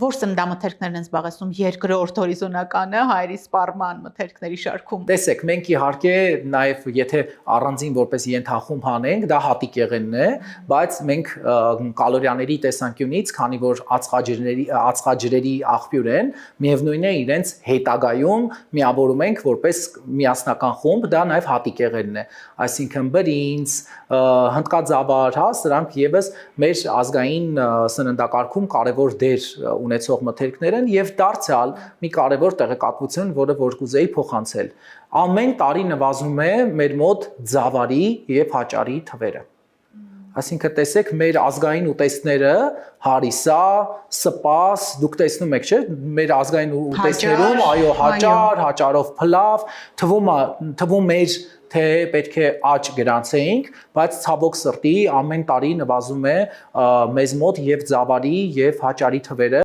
Որ սննդամթերքներն են զբաղեցնում երկրորդ հորիզոնականը հայերի սպառման մթերքների շարքում։ Տեսեք, մենք իհարկե նաև եթե առանձին որպես ենթախումբ հանենք, դա հատիկեղենն է, բայց մենք կալորիաների տեսանկյունից, քանի որ ածխաջրերի աղբյուր են, միևնույն է իրենց հետագայում միավորում ենք որպես միասնական խումբ, դա նաև հատիկեղենն է, այսինքն բրինձ, հնդկաձավար, հա, սրանք եւս մեր ազգային սննդակարգում կարևոր դեր ունեցող մթերքներ են եւ դարձյալ մի կարևոր տեղեկատվություն, որը որ կուզեի փոխանցել։ Ամեն տարի նվազում է մեր մոտ ձավարի եւ հաճարի թվերը։ Այսինքն տեսեք մեր ազգային ուտեստները, հարիսա, սպաս, դուք տեսնում եք, չէ՞, մեր ազգային ուտեստներում, այո, հաճար, հաճարով փլավ, թվում մեր թե պետք է աճ գրանցեինք, բայց ցավոք սրտի ամեն տարի նվազում է մեզ մոտ եւ ձավարի եւ հաճարի թվերը